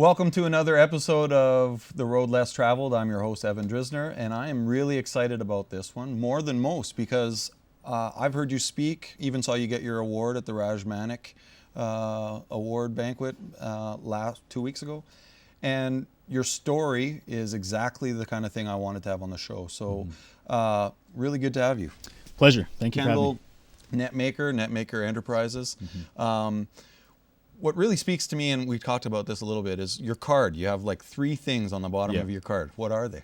Welcome to another episode of The Road Less Traveled. I'm your host, Evan Drisner, and I am really excited about this one, more than most, because I've heard you speak, even saw you get your award at the Rajmanik award banquet 2 weeks ago, and your story is exactly the kind of thing I wanted to have on the show. So really good to have you. Pleasure. Thank you for having me. Kendal Netmaker Enterprises. What really speaks to me, and we talked about this a little bit, is your card. You have like 3 things on the bottom of your card. What are they?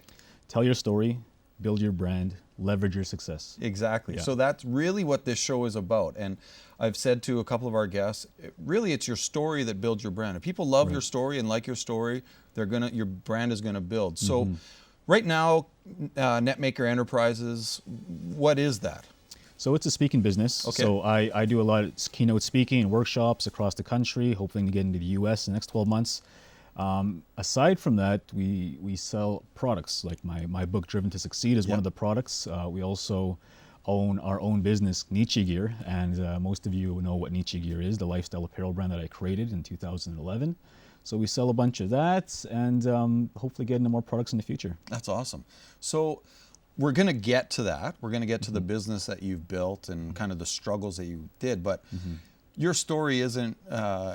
Tell your story, build your brand, leverage your success. Exactly. Yeah. So that's really what this show is about. And I've said to a couple of our guests, really it's your story that builds your brand. If people love your story and like your story, your brand is gonna build. So right now, Netmaker Enterprises, what is that? So it's a speaking business. Okay. So I do a lot of keynote speaking and workshops across the country, hoping to get into the US in the next 12 months. Aside from that, we sell products. Like my book, Driven to Succeed, is one of the products. We also own our own business, Nietzsche Gear, and most of you know what Nietzsche Gear is, the lifestyle apparel brand that I created in 2011. So we sell a bunch of that, and hopefully get into more products in the future. That's awesome. So we're going to get to that. We're going to get to the business that you've built and kind of the struggles that you did. But your story isn't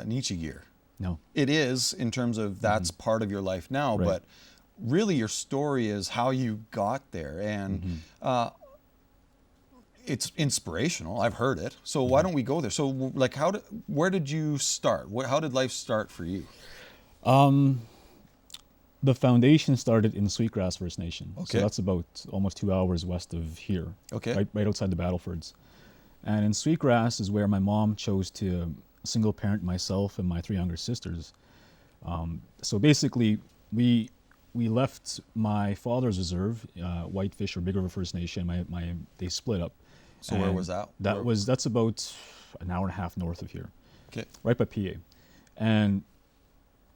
Nietzsche Gear. No. It is in terms of that's part of your life now. Right. But really your story is how you got there. And it's inspirational. I've heard it. So why don't we go there? So like where did you start? How did life start for you? The foundation started in Sweetgrass First Nation. Okay. So that's about almost 2 hours west of here. Okay. Right outside the Battlefords. And in Sweetgrass is where my mom chose to single parent myself and my 3 younger sisters. So basically, we left my father's reserve, Whitefish or Big River First Nation. They split up. So where was that? That's about an hour and a half north of here. Okay. Right by PA. And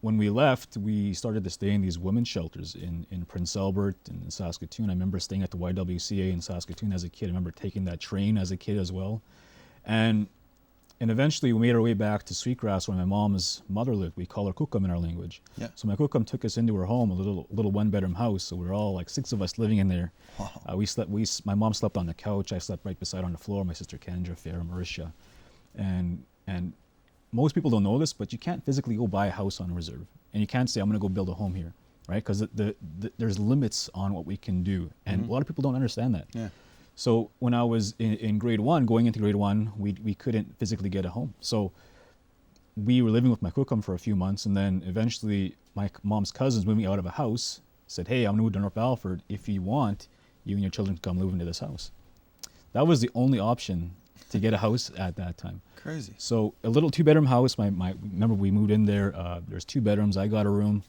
when we left, we started to stay in these women's shelters in Prince Albert and in Saskatoon. I remember staying at the YWCA in Saskatoon as a kid. I remember taking that train as a kid as well. And eventually we made our way back to Sweetgrass where my mom's mother lived. We call her Kukam in our language. Yeah. So my Kukam took us into her home, a little one-bedroom house. So we were all like 6 of us living in there. Wow. My mom slept on the couch. I slept right beside her on the floor. My sister Kendra, Farah, Marisha. And most people don't know this, but you can't physically go buy a house on a reserve. And you can't say, I'm going to go build a home here, right? Because there's limits on what we can do. And a lot of people don't understand that. Yeah. So when I was in grade 1, going into grade 1, we couldn't physically get a home. So we were living with my Kukam for a few months. And then eventually my mom's cousins moved me out of a house, said, hey, I'm going to move to North Battleford. If you want, you and your children can come live into this house. That was the only option to get a house at that time. Crazy. So a little 2-bedroom house. Remember we moved in there. There's 2 bedrooms. I got a room.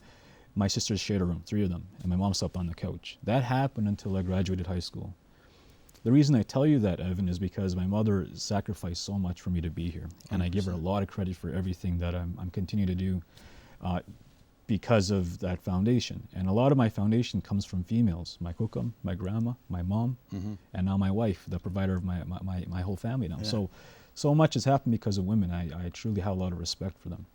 My sisters shared a room, 3 of them, and my mom slept on the couch. That happened until I graduated high school. The reason I tell you that, Evan, is because my mother sacrificed so much for me to be here, and I give her a lot of credit for everything that I'm continuing to do because of that foundation. And a lot of my foundation comes from females: my Kukam, my grandma, my mom, and now my wife, the provider of my whole family now. Yeah. So much has happened because of women. I truly have a lot of respect for them.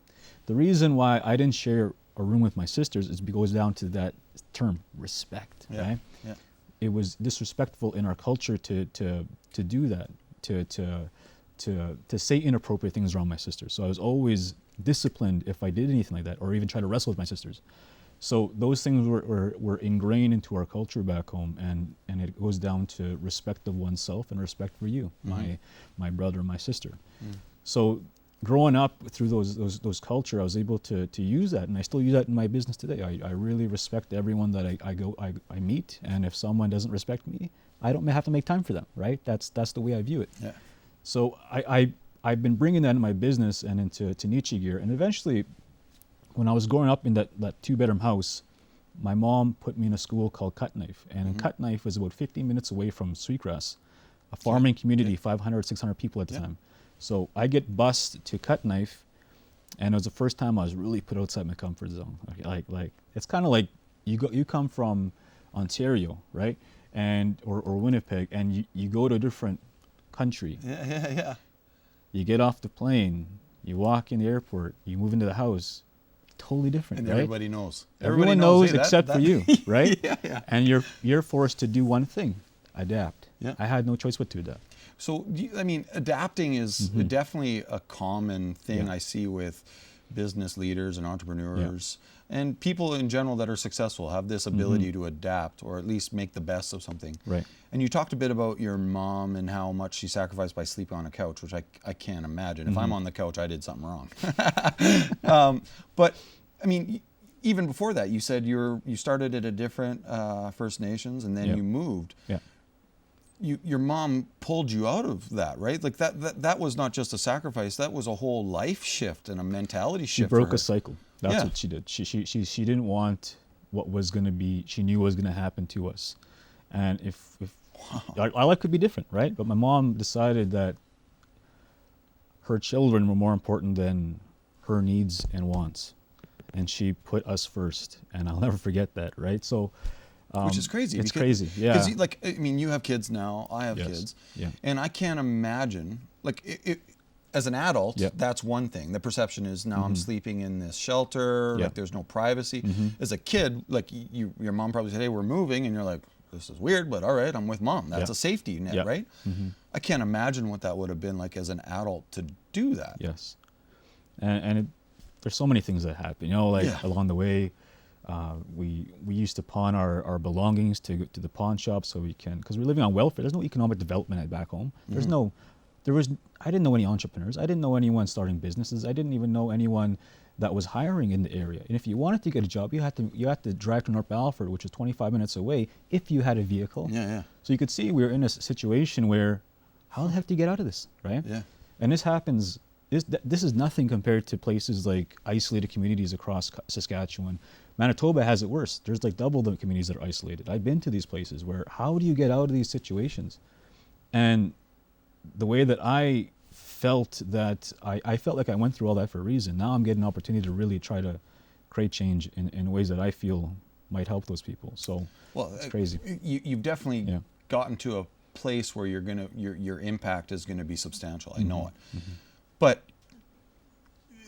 The reason why I didn't share a room with my sisters goes down to that term, respect. Yeah. Right? Yeah. It was disrespectful in our culture to do that, to say inappropriate things around my sisters. So I was always disciplined if I did anything like that, or even try to wrestle with my sisters. So those things were ingrained into our culture back home, and it goes down to respect of oneself and respect for you, my brother and my sister. So growing up through those culture, I was able to use that, and I still use that in my business today. I really respect everyone that I meet, and if someone doesn't respect me, I don't have to make time for them, right? That's the way I view it. Yeah. So I've been bringing that in my business and into Nietzsche Gear, and eventually, when I was growing up in that 2-bedroom house, my mom put me in a school called Cut Knife, and Cut Knife was about 15 minutes away from Sweetgrass, a farming community, 500, 600 people at the time. So I get bused to Cut Knife, and it was the first time I was really put outside my comfort zone. Like it's kind of like you come from Ontario, right, or Winnipeg, and you go to a different country. Yeah. You get off the plane, you walk in the airport, you move into the house. totally different, And right? everybody knows. Everyone knows hey, except for you, right? Yeah. And you're forced to do one thing, adapt. Yeah. I had no choice but to adapt. So, I mean, adapting is definitely a common thing Yeah. I see with business leaders and entrepreneurs and people in general that are successful have this ability to adapt or at least make the best of something. Right. And you talked a bit about your mom and how much she sacrificed by sleeping on a couch, which I can't imagine. If I'm on the couch, I did something wrong. But, I mean, even before that, you said you started at a different First Nations and then Yeah. you moved. Yeah. Your mom pulled you out of that, right? Like that was not just a sacrifice. That was a whole life shift and a mentality She shift. broke for her. a cycle. That's Yeah. what she did. She didn't want what was going to be. She knew was going to happen to us, and if our life could be different, right? But my mom decided that her children were more important than her needs and wants, and she put us first. And I'll never forget that, right? So. Which is crazy. It's crazy, yeah. Because, like, I mean, you have kids now. I have Yes, kids. yeah. And I can't imagine, like, as an adult, Yeah. that's one thing. The perception is now I'm sleeping in this shelter. Yeah. Like, there's no privacy. As a kid, like, your mom probably said, "Hey, we're moving," and you're like, "This is weird, but all right, I'm with mom." That's Yeah. a safety net, Yeah. right? I can't imagine what that would have been like as an adult to do that. Yes, and there's so many things that happen. You know, like Yeah. along the way, we used to pawn our belongings to the pawn shop so we can, because we're living on welfare. There's no economic development back home. I didn't know any entrepreneurs. I didn't know anyone starting businesses. I didn't even know anyone that was hiring in the area. And if you wanted to get a job, you had to drive to North Balfour, which is 25 minutes away, if you had a vehicle. Yeah. So you could see we were in a situation where, how the heck do you get out of this, right? Yeah. And this happens. This is nothing compared to places like isolated communities across Saskatchewan. Manitoba has it worse. There's like double the communities that are isolated. I've been to these places where, how do you get out of these situations? And the way that I felt that I felt like I went through all that for a reason. Now I'm getting an opportunity to really try to create change in ways that I feel might help those people. So it's crazy. You've definitely Yeah. gotten to a place where your impact is gonna be substantial. I know it. But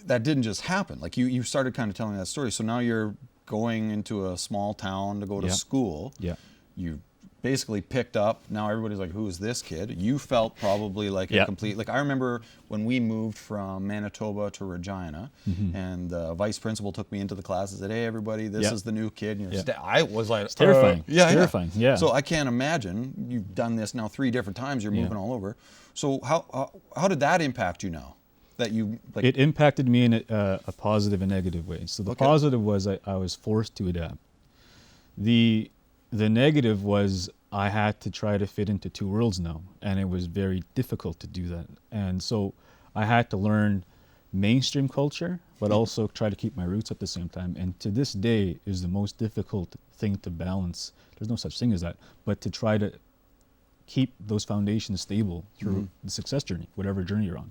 that didn't just happen. Like you started kind of telling that story. So now you're going into a small town to go to Yeah. school. Yeah. You basically picked up. Now everybody's like, "Who is this kid?" You felt probably like a Yeah. complete. Like I remember when we moved from Manitoba to Regina, and the vice principal took me into the class and said, "Hey, everybody, this Yeah. is the new kid." And Yeah. I was like, It's terrifying. Yeah, It's terrifying. Yeah. So I can't imagine you've done this now 3 different times. You're moving all over. So how did that impact you now? That you like? It impacted me in a positive and negative way. So the Okay. positive was I was forced to adapt. The negative was I had to try to fit into 2 worlds now, and it was very difficult to do that. And so I had to learn mainstream culture, but also try to keep my roots at the same time. And to this day is the most difficult thing to balance. There's no such thing as that, but to try to keep those foundations stable through the success journey, whatever journey you're on.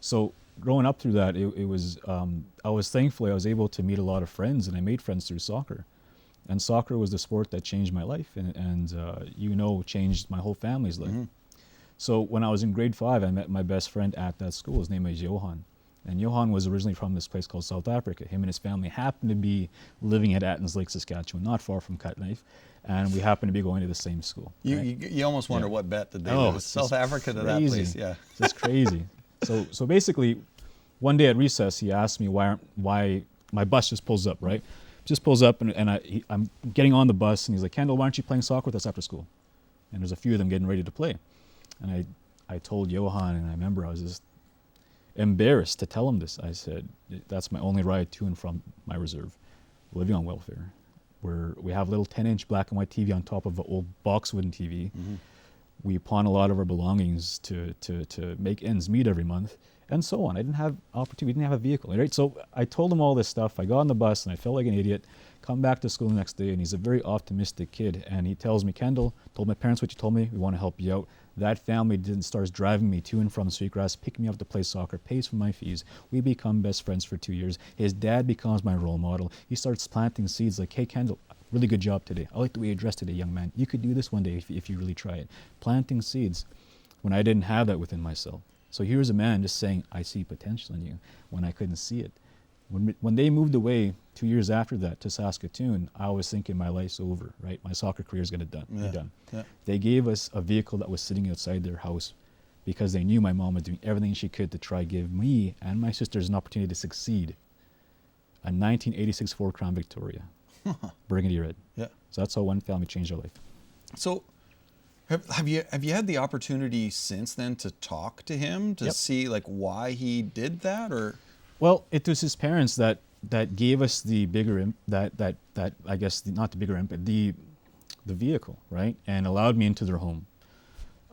So growing up through that, it was I was thankfully I was able to meet a lot of friends, and I made friends through soccer. And soccer was the sport that changed my life, and changed my whole family's life. So when I was in grade 5, I met my best friend at that school. His name is Johan. And Johan was originally from this place called South Africa. Him and his family happened to be living at Attons Lake, Saskatchewan, not far from Cutknife. And we happened to be going to the same school. Right? You almost wonder what bet did they Oh, lose. it's South just Africa to that crazy. place. Yeah. It's just crazy. So basically, one day at recess, he asked me why my bus just pulls up, right? Just pulls up, and I'm getting on the bus, and he's like, "Kendal, why aren't you playing soccer with us after school?" And there's a few of them getting ready to play. And I told Johan, and I remember I was just embarrassed to tell him this. I said, "That's my only ride to and from my reserve, living on welfare. We have a little 10-inch black and white TV on top of an old box wooden TV. We pawn a lot of our belongings to make ends meet every month, and so on. I didn't have opportunity. We didn't have a vehicle, right? So I told him all this stuff. I got on the bus, and I felt like an idiot. Come back to school the next day, and he's a very optimistic kid. And he tells me, "Kendal, told my parents what you told me. We want to help you out." That family starts driving me to and from Sweetgrass, picking me up to play soccer, pays for my fees. We become best friends for 2 years. His dad becomes my role model. He starts planting seeds like, "Hey, Kendal, really good job today. I like the way you dressed today, young man. You could do this one day if you really try it." Planting seeds when I didn't have that within myself. So here's a man just saying, "I see potential in you," when I couldn't see it. When they moved away 2 years after that to Saskatoon, I was thinking my life's over, right? My soccer career is going to be done. Yeah. They gave us a vehicle that was sitting outside their house because they knew my mom was doing everything she could to try give me and my sisters an opportunity to succeed. A 1986 Ford Crown Victoria, burgundy red. Yeah. So that's how one family changed our life. So have you had the opportunity since then to talk to him to Yep. see like why he did that, or? Well, it was his parents that gave us the bigger I guess not the bigger impact, the vehicle, right, and allowed me into their home.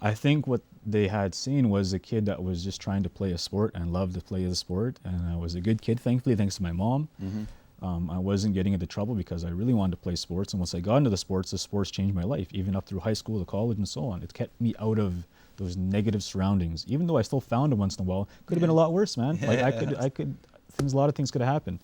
I think what they had seen was a kid that was just trying to play a sport and loved to play the sport, and I was a good kid, thankfully, thanks to my mom. I wasn't getting into trouble because I really wanted to play sports, and once I got into the sports changed my life, even up through high school to college and so on. It kept me out of those negative surroundings, even though I still found them once in a while. Could have been a lot worse, man. Like I could a lot of things could have happened,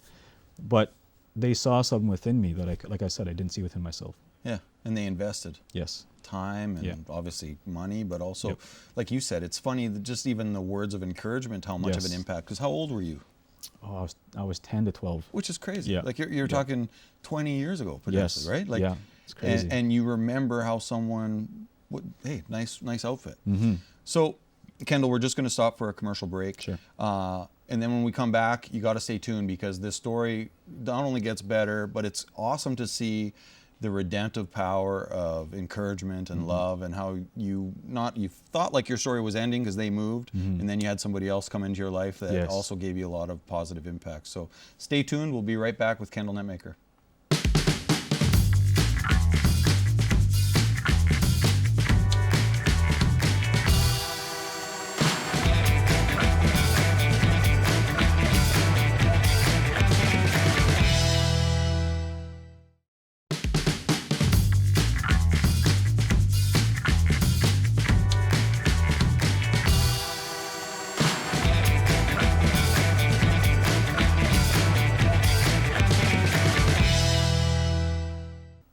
but they saw something within me that like I said, I didn't see within myself. Yeah, and they invested Yes. time and obviously money, but also, Yep. like you said, it's funny that just even the words of encouragement, how much of an Yes. impact. Because how old were you? Oh, I was 10 to 12. Which is crazy. Yeah. Like you're talking 20 years ago, potentially, right? Like, yeah, it's crazy. And you remember how someone would, hey, nice outfit. Mm-hmm. So, Kendal, we're just going to stop for a commercial break. Sure. And then when we come back, you got to stay tuned because this story not only gets better, but it's awesome to see the redemptive power of encouragement and love, and how you thought like your story was ending because they moved, and then you had somebody else come into your life that Yes. also gave you a lot of positive impact. So stay tuned. We'll be right back with Kendal Netmaker.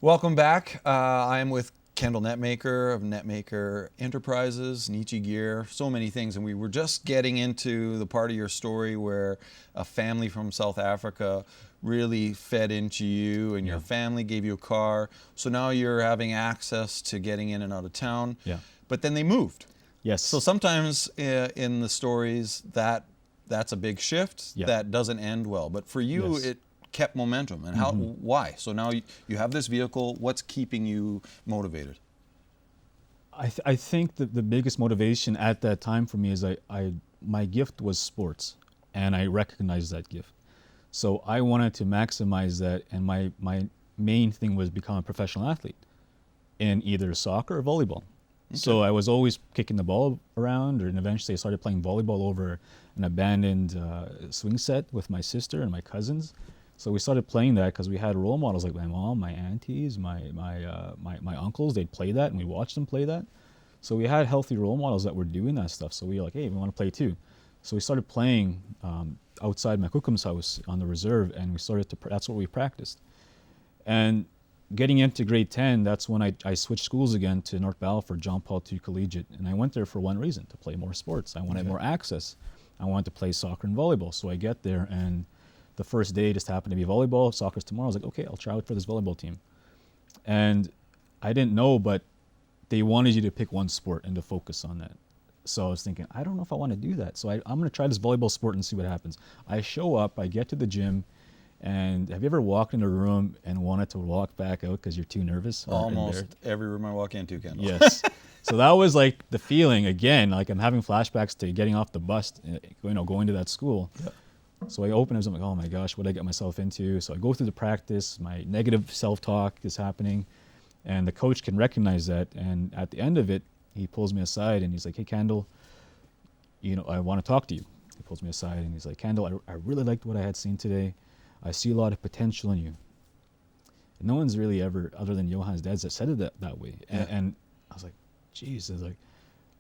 Welcome back. I am with Kendal Netmaker of Netmaker Enterprises, Nietzsche Gear, so many things. And we were just getting into the part of your story where a family from South Africa really fed into you, and your family gave you a car. So now you're having access to getting in and out of town. Yeah. But then they moved. Yes. So sometimes in the stories that's a big shift that doesn't end well. But for you, Yes. it kept momentum. And how? Why? So now you have this vehicle. What's keeping you motivated? I think that the biggest motivation at that time for me is my gift was sports, and I recognized that gift. So I wanted to maximize that, and my main thing was become a professional athlete in either soccer or volleyball. So I was always kicking the ball around, and eventually I started playing volleyball over an abandoned swing set with my sister and my cousins. So we started playing that because we had role models like my mom, my aunties, my uncles. They'd play that, and we watched them play that. So we had healthy role models that were doing that stuff. So we were like, hey, we want to play too. So we started playing outside my Cookum's house on the reserve, and we started to. That's what we practiced. And getting into grade 10, that's when I switched schools again to North Battleford, John Paul II Collegiate, and I went there for one reason: to play more sports. I wanted more access. I wanted to play soccer and volleyball. So I get there, and the first day just happened to be volleyball. Soccer's tomorrow. I was like, okay, I'll try out for this volleyball team. And I didn't know, but they wanted you to pick one sport and to focus on that. So I was thinking, I don't know if I want to do that. So I'm going to try this volleyball sport and see what happens. I show up, I get to the gym, and have you ever walked in a room and wanted to walk back out because you're too nervous? or Almost embarrassed? every room I walk into, Kendal. Yes. So that was like the feeling again, like I'm having flashbacks to getting off the bus, going to that school. Yep. So I open it, I'm like, oh my gosh, what did I get myself into? So I go through the practice, my negative self-talk is happening, and the coach can recognize that. And at the end of it, he pulls me aside and he's like, hey, Kendal, I want to talk to you. He pulls me aside and he's like, Kendal, I really liked what I had seen today. I see a lot of potential in you. And no one's really ever, other than Johan's dad, that said it that way. Yeah. And I was like, geez,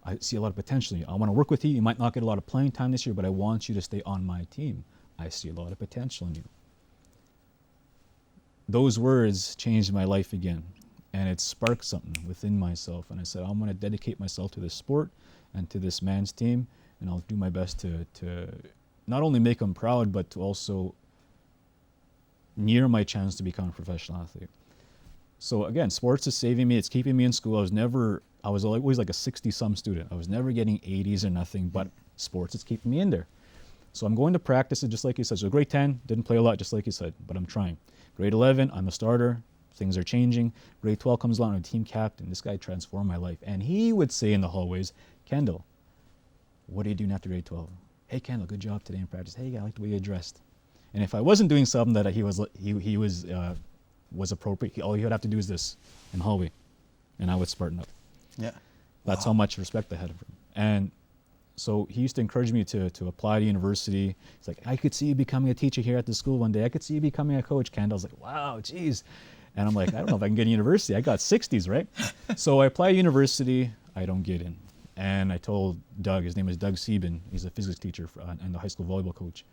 I see a lot of potential in you. I want to work with you. You might not get a lot of playing time this year, but I want you to stay on my team. I see a lot of potential in you. Those words changed my life again, and it sparked something within myself. And I said, I'm going to dedicate myself to this sport and to this man's team, and I'll do my best to not only make him proud, but to also near my chance to become a professional athlete. So again, sports is saving me. It's keeping me in school. I was always like a 60-some student. I was never getting 80s or nothing, but sports is keeping me in there. So I'm going to practice it just like you said. So grade 10, didn't play a lot just like you said, but I'm trying. Grade 11, I'm a starter. Things are changing. Grade 12 comes along, I'm a team captain. This guy transformed my life. And he would say in the hallways, Kendal, what are you doing after grade 12? Hey, Kendal, good job today in practice. Hey, I like the way you dressed. And if I wasn't doing something that he was appropriate, all he would have to do is this in the hallway, and I would spartan up. Yeah. That's how much respect I had for him. And so he used to encourage me to apply to university. He's like, I could see you becoming a teacher here at the school one day. I could see you becoming a coach, Kendal. I was like, wow, geez. And I'm like, I don't know if I can get into university. I got 60s, right? So I apply to university. I don't get in. And I told Doug, his name is Doug Sieben. He's a physics teacher and the high school volleyball coach.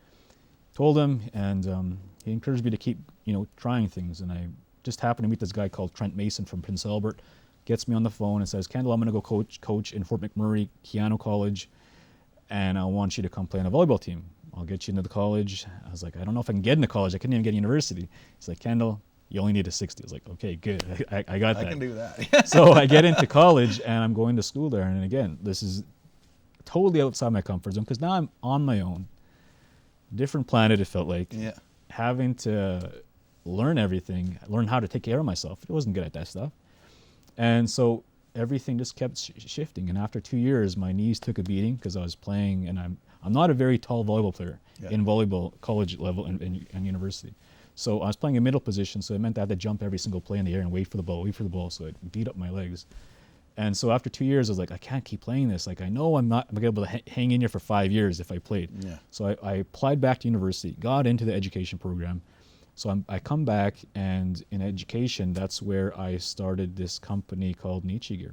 Told him, and he encouraged me to keep, trying things. And I just happened to meet this guy called Trent Mason from Prince Albert. Gets me on the phone and says, Kendal, I'm going to go coach in Fort McMurray, Keanu College, and I want you to come play on a volleyball team. I'll get you into the college. I was like, I don't know if I can get into college. I couldn't even get to university. He's like, Kendal, you only need a 60. I was like, okay, good. I got that. I can do that. So I get into college, and I'm going to school there. And again, this is totally outside my comfort zone because now I'm on my own. Different planet, it felt like. Yeah. Having to learn everything, learn how to take care of myself. I wasn't good at that stuff. And so everything just kept shifting. And after 2 years, my knees took a beating because I was playing, and I'm not a very tall volleyball player in volleyball, college level and university. So I was playing a middle position, so it meant I had to jump every single play in the air and wait for the ball, so it beat up my legs. And so after 2 years, I was like, I can't keep playing this. Like, I know I'm not going to be able to hang in here for 5 years if I played. Yeah. So I applied back to university, got into the education program. So I come back, and in education, that's where I started this company called Nietzsche Gear.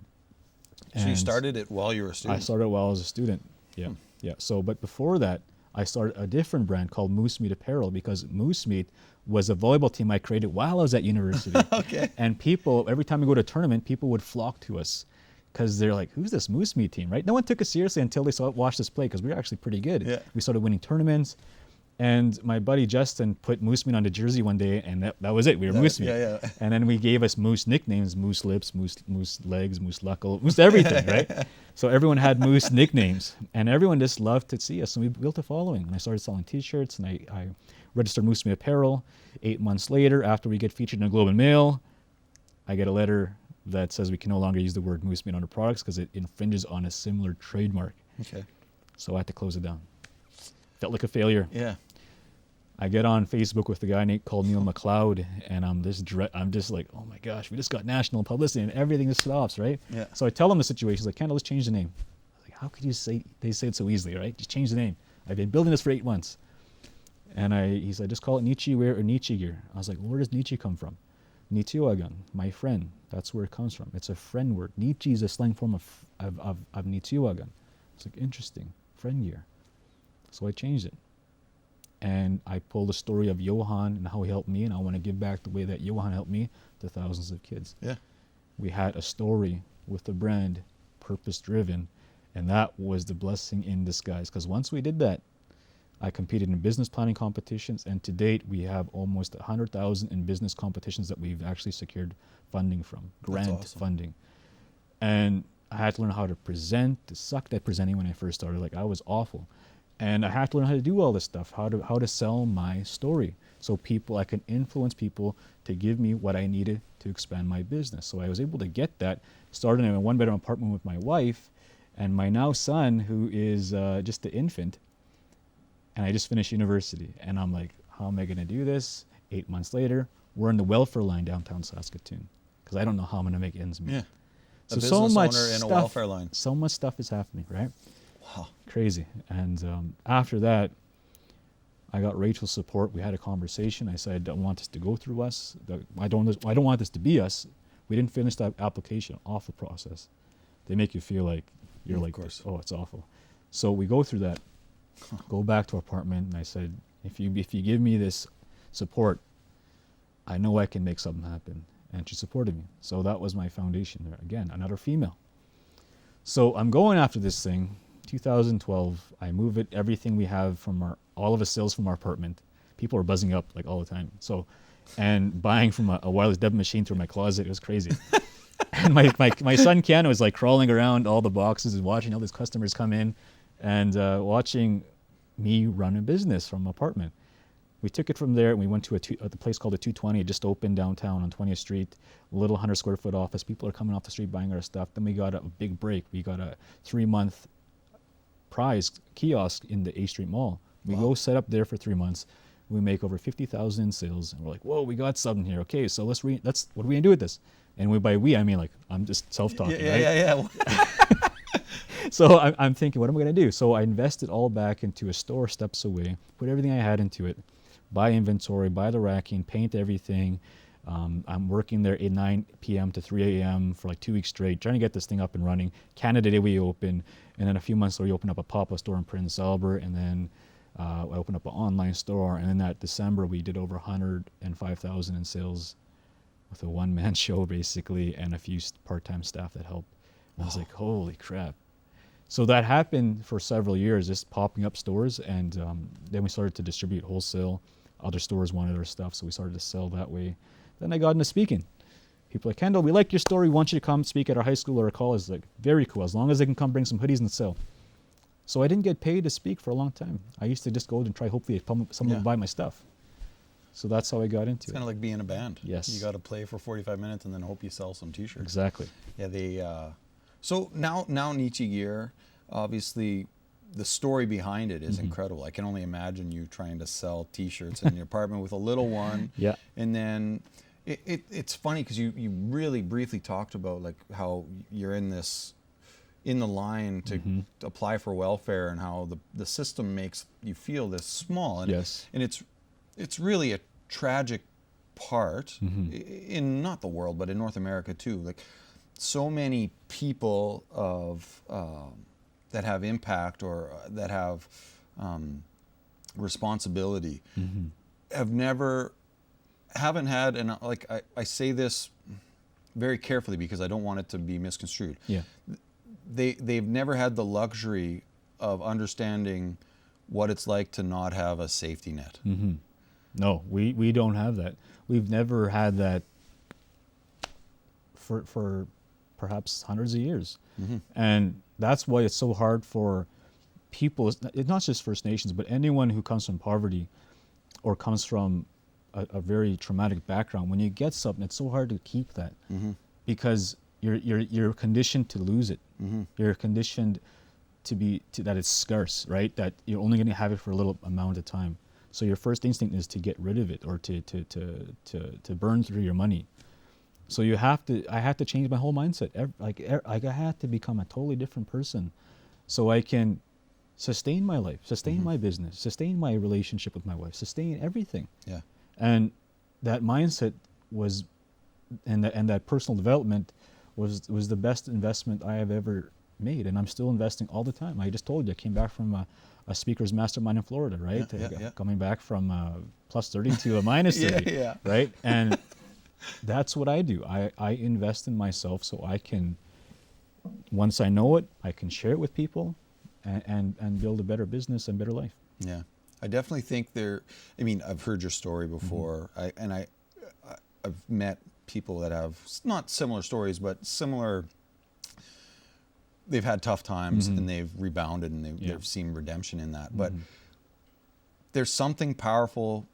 So you started it while you were a student? I started while I was a student, yeah. Yeah. So, but before that, I started a different brand called Moose Meat Apparel because Moose Meat was a volleyball team I created while I was at university. Okay. And people, every time we go to a tournament, people would flock to us because they're like, who's this Moose Meat team, right? No one took us seriously until they watched us play because we were actually pretty good. Yeah. We started winning tournaments. And my buddy Justin put Moose Meat on the jersey one day, and that was it. We were Moose Meat. Yeah, yeah. And then we gave us Moose nicknames: Moose Lips, Moose Legs, Moose Luckle, Moose everything, right? So everyone had Moose nicknames, and everyone just loved to see us. And we built a following. And I started selling T-shirts, and I registered Moose Meat Apparel. 8 months later, after we get featured in the Globe and Mail, I get a letter that says we can no longer use the word Moose Meat on our products because it infringes on a similar trademark. Okay. So I had to close it down. Felt like a failure. Yeah. I get on Facebook with a guy called Neil McLeod, and I'm just like, oh my gosh, we just got national publicity and everything just stops, right? Yeah. So I tell him the situation. He's like, Kendal, let's change the name. I was like, how could you say it so easily, right? Just change the name. I've been building this for 8 months. And he said, just call it Nietzsche Wear or Nietzsche Gear. I was like, well, where does Nietzsche come from? Nichiwagan, my friend. That's where it comes from. It's a friend word. Nietzsche is a slang form of Nichiwagan. It's like, interesting, friend gear. So I changed it. And I pulled the story of Johan and how he helped me, and I want to give back the way that Johan helped me to thousands of kids. Yeah. We had a story with the brand, purpose-driven, and that was the blessing in disguise. Because once we did that, I competed in business planning competitions, and to date, we have almost 100,000 in business competitions that we've actually secured funding from, grant awesome. funding. And I had to learn how to present. I sucked at presenting when I first started. Like, I was awful. And I had to learn how to do all this stuff, how to sell my story, so I can influence people to give me what I needed to expand my business. So I was able to get that, started in a one-bedroom apartment with my wife, and my now son, who is just an infant, and I just finished university. And I'm like, how am I going to do this? 8 months later, we're in the welfare line downtown Saskatoon, because I don't know how I'm going to make ends meet. Yeah. So A business much owner in stuff, a welfare line. So much stuff is happening, right? Wow. Crazy. And after that, I got Rachel's support. We had a conversation. I said, I don't want this to go through us. I don't want this to be us. We didn't finish that application. Awful process. They make you feel like you're like, oh, it's awful. So we go through that, go back to our apartment, and I said, if you give me this support, I know I can make something happen. And she supported me. So that was my foundation there. Again, another female. So I'm going after this thing. 2012, I move it, everything we have from all of the sales from our apartment people were buzzing up like all the time. So, and buying from a wireless debit machine through my closet, it was crazy. And my son Ken was like crawling around all the boxes and watching all these customers come in, and watching me run a business from an apartment. We took it from there and we went to the place called the 220. It just opened downtown on 20th Street, a little 100 square foot office. People are coming off the street buying our stuff. Then we got a big break. We got a 3-month prize kiosk in the A Street Mall. We go set up there for 3 months. We make over 50,000 in sales, and we're like, whoa, we got something here. Okay, so what are we gonna do with this? And by we, I mean like I'm just self-talking, right? Yeah. So I'm thinking, what am I gonna do? So I invested all back into a store steps away, put everything I had into it, buy inventory, buy the racking, paint everything. I'm working there at 9 p.m. to 3 a.m. for like 2 weeks straight, trying to get this thing up and running. Canada Day we opened, and then a few months later we opened up a pop-up store in Prince Albert, and then I opened up an online store, and in that December we did over 105,000 in sales with a one-man show basically, and a few part-time staff that helped. And I was like, holy crap. So that happened for several years, just popping up stores, and then we started to distribute wholesale. Other stores wanted our stuff, so we started to sell that way. Then I got into speaking. People are like, Kendal, we like your story. We want you to come speak at our high school or our college. Like, very cool, as long as they can come bring some hoodies and sell. So I didn't get paid to speak for a long time. I used to just go and try, hopefully someone would buy my stuff. So that's how I got into It's kind of like being in a band. Yes. You got to play for 45 minutes and then hope you sell some T-shirts. Exactly. Yeah, so now Nietzsche Gear, obviously the story behind it is incredible. I can only imagine you trying to sell T-shirts in your apartment with a little one. Yeah. And then it's funny because you really briefly talked about like how you're in the line to apply for welfare, and how the system makes you feel this small. And, Yes. and it's really a tragic part in not the world, but in North America too. Like so many people that have impact or that have responsibility haven't had, and like I say this very carefully because I don't want it to be misconstrued. Yeah. They've never had the luxury of understanding what it's like to not have a safety net. No, we don't have that. We've never had that for perhaps hundreds of years. And that's why it's so hard for people, it's not just First Nations, but anyone who comes from poverty or comes from a very traumatic background. When you get something, it's so hard to keep that because you're conditioned to lose it. You're conditioned that it's scarce, right? That you're only going to have it for a little amount of time. So your first instinct is to get rid of it or to burn through your money. So I have to change my whole mindset. I had to become a totally different person so I can sustain my life, sustain my business, sustain my relationship with my wife, sustain everything. Yeah. And that mindset was, and that personal development was the best investment I have ever made, and I'm still investing all the time. I just told you, I came back from a speaker's mastermind in Florida, right? Yeah. Coming back from plus 30 to a minus 30, right? And that's what I do. I invest in myself so I can, once I know it, I can share it with people and build a better business and better life. Yeah. I definitely think I've heard your story before. I've met people that have not similar stories, but they've had tough times and they've rebounded and they've seen redemption in that. But there's something powerful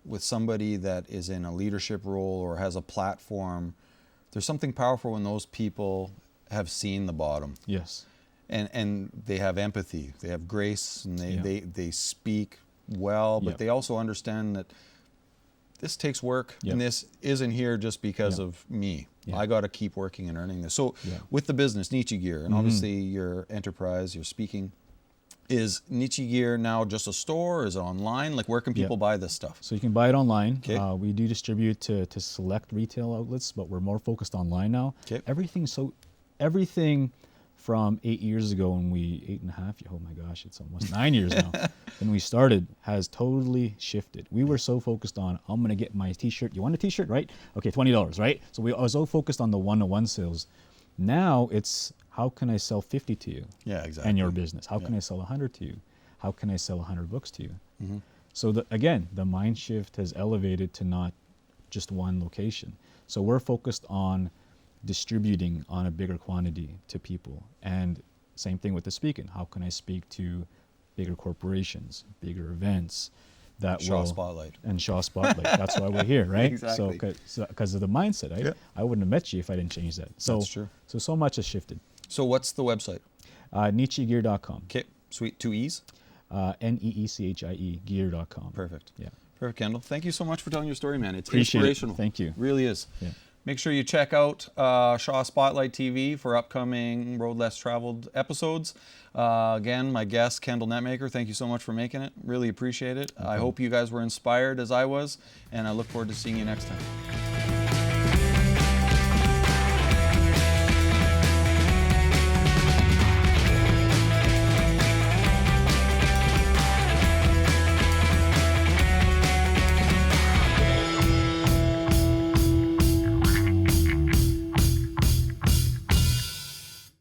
with somebody that is in a leadership role or has a platform. There's something powerful when those people have seen the bottom. Yes. And they have empathy, they have grace, and they speak well, but they also understand that this takes work, and this isn't here just because of me. I got to keep working and earning this. So with the business, Nietzsche Gear, and obviously your enterprise, your speaking, is Nietzsche Gear now just a store? Is it online? Like, where can people buy this stuff? So you can buy it online. Okay. We do distribute to select retail outlets, but we're more focused online now. Okay. Everything from 8 years ago when 8.5, oh my gosh, it's almost 9 years now, when we started, has totally shifted. We were so focused on, I'm going to get my t-shirt. You want a t-shirt, right? Okay, $20, right? So I was so focused on the one-to-one sales. Now it's, how can I sell 50 to you? Yeah, exactly. And your business? How can I sell 100 to you? How can I sell 100 books to you? So again, the mind shift has elevated to not just one location. So we're focused on distributing on a bigger quantity to people. And same thing with the speaking. How can I speak to bigger corporations, bigger events that Shaw will Spotlight. and Shaw Spotlight. That's why we're here, right? Exactly. So because of the mindset, Yeah. I wouldn't have met you if I didn't change that. So That's true. So much has shifted. So what's the website? Nietzschegear.com. Okay, sweet. 2 E's? Neechie gear.com. Perfect. Yeah. Perfect, Kendal. Thank you so much for telling your story, man. It's Appreciate it. inspirational. Thank you. Really is. Yeah. Make sure you check out Shaw Spotlight TV for upcoming Road Less Traveled episodes. Again, my guest, Kendal Netmaker, thank you so much for making it. Really appreciate it. I hope you guys were inspired as I was, and I look forward to seeing you next time.